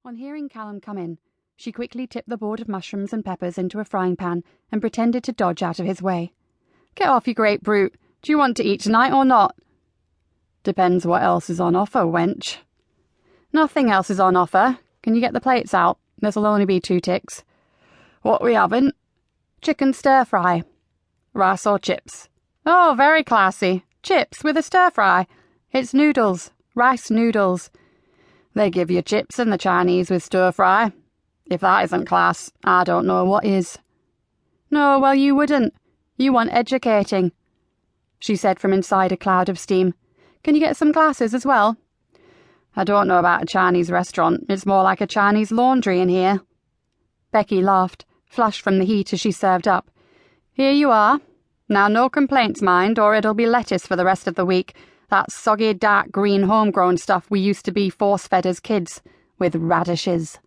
On hearing Callum come in, she quickly tipped the board of mushrooms and peppers into a frying pan and pretended to dodge out of his way. "Get off, you great brute. Do you want to eat tonight or not?" "Depends what else is on offer, wench." "Nothing else is on offer. Can you get the plates out? This'll only be 2 ticks." "What we having?" "Chicken stir-fry." "Rice or chips?" "Oh, very classy. Chips with a stir-fry. It's noodles. Rice noodles." "They give you chips in the Chinese with stir-fry. If that isn't class, I don't know what is." "No, well, you wouldn't. You want educating," she said from inside a cloud of steam. "Can you get some glasses as well?" "I don't know about a Chinese restaurant. It's more like a Chinese laundry in here." Becky laughed, flushed from the heat as she served up. "Here you are. Now no complaints, mind, or it'll be lettuce for the rest of the week. That soggy, dark green homegrown stuff we used to be force-fed as kids, with radishes."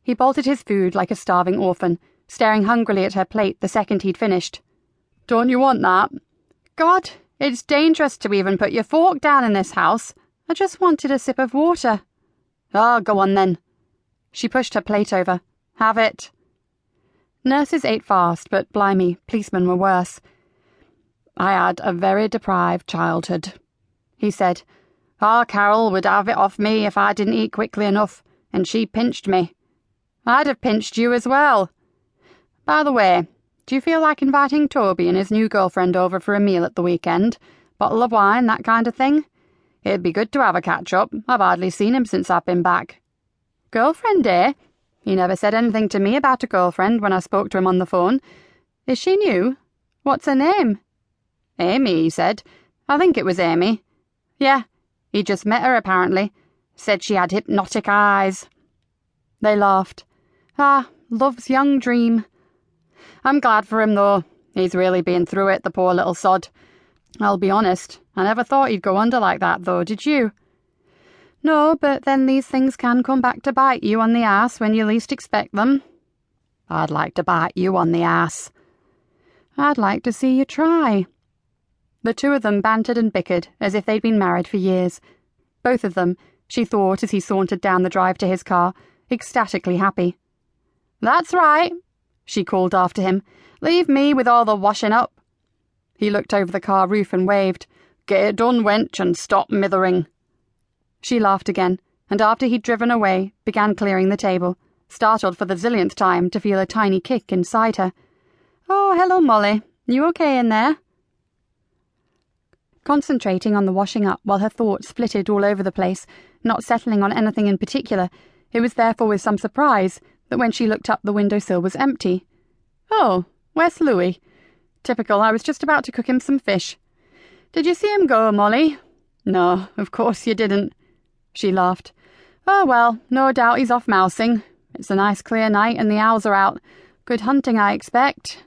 He bolted his food like a starving orphan, staring hungrily at her plate the second he'd finished. "Don't you want that?" "God, it's dangerous to even put your fork down in this house. I just wanted a sip of water." "Oh, go on then." She pushed her plate over. "Have it." Nurses ate fast, but blimey, policemen were worse. "I had a very deprived childhood," he said. "Our Carol would have it off me if I didn't eat quickly enough, and she pinched me. I'd have pinched you as well. By the way, do you feel like inviting Toby and his new girlfriend over for a meal at the weekend? Bottle of wine, that kind of thing? It'd be good to have a catch-up. I've hardly seen him since I've been back." "Girlfriend, eh? He never said anything to me about a girlfriend when I spoke to him on the phone. Is she new? What's her name?" "Amy," he said. "I think it was Amy. Yeah, he just met her apparently. Said she had hypnotic eyes." They laughed. "Ah, love's young dream." "I'm glad for him, though. He's really been through it, the poor little sod. I'll be honest, I never thought he'd go under like that, though, did you?" "No, but then these things can come back to bite you on the ass when you least expect them." "I'd like to bite you on the ass." "I'd like to see you try." The two of them bantered and bickered as if they'd been married for years. Both of them, she thought as he sauntered down the drive to his car, ecstatically happy. "That's right," she called after him. "Leave me with all the washing up." He looked over the car roof and waved. "Get it done, wench, and stop mithering." She laughed again, and after he'd driven away, began clearing the table, startled for the zillionth time to feel a tiny kick inside her. "Oh, hello, Molly. You okay in there?" Concentrating on the washing up while her thoughts flitted all over the place, not settling on anything in particular, it was therefore with some surprise that when she looked up the windowsill was empty. "Oh, where's Louis? Typical, I was just about to cook him some fish. Did you see him go, Molly?" "No, of course you didn't." She laughed. "Oh well, no doubt he's off mousing. It's a nice clear night and the owls are out. Good hunting, I expect."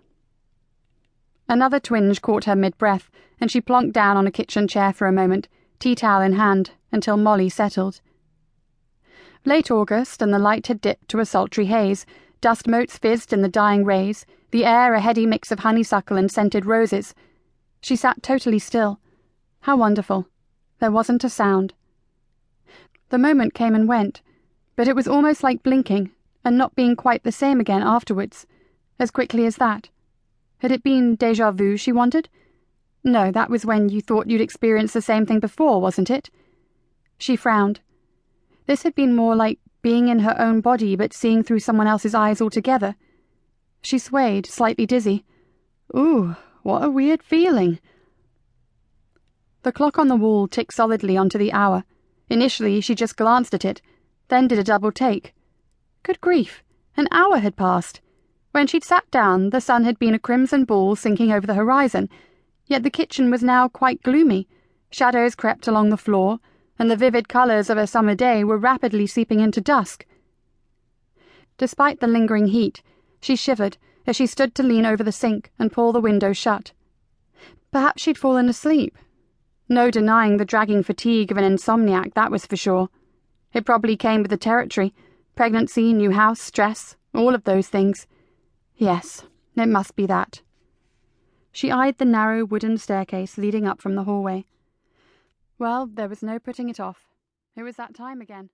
Another twinge caught her mid-breath, and she plonked down on a kitchen chair for a moment, tea-towel in hand, until Molly settled. Late August, and the light had dipped to a sultry haze. Dust motes fizzed in the dying rays, the air a heady mix of honeysuckle and scented roses. She sat totally still. How wonderful. There wasn't a sound. The moment came and went, but it was almost like blinking, and not being quite the same again afterwards, as quickly as that. Had it been déjà vu, she wondered? No, that was when you thought you'd experienced the same thing before, wasn't it? She frowned. This had been more like being in her own body but seeing through someone else's eyes altogether. She swayed, slightly dizzy. Ooh, what a weird feeling. The clock on the wall ticked solidly onto the hour. Initially, she just glanced at it, then did a double take. Good grief, an hour had passed. When she'd sat down, the sun had been a crimson ball sinking over the horizon, yet the kitchen was now quite gloomy. Shadows crept along the floor, and the vivid colours of a summer day were rapidly seeping into dusk. Despite the lingering heat, she shivered as she stood to lean over the sink and pull the window shut. Perhaps she'd fallen asleep. No denying the dragging fatigue of an insomniac, that was for sure. It probably came with the territory. Pregnancy, new house, stress, all of those things. Yes, it must be that. She eyed the narrow wooden staircase leading up from the hallway. Well, there was no putting it off. It was that time again.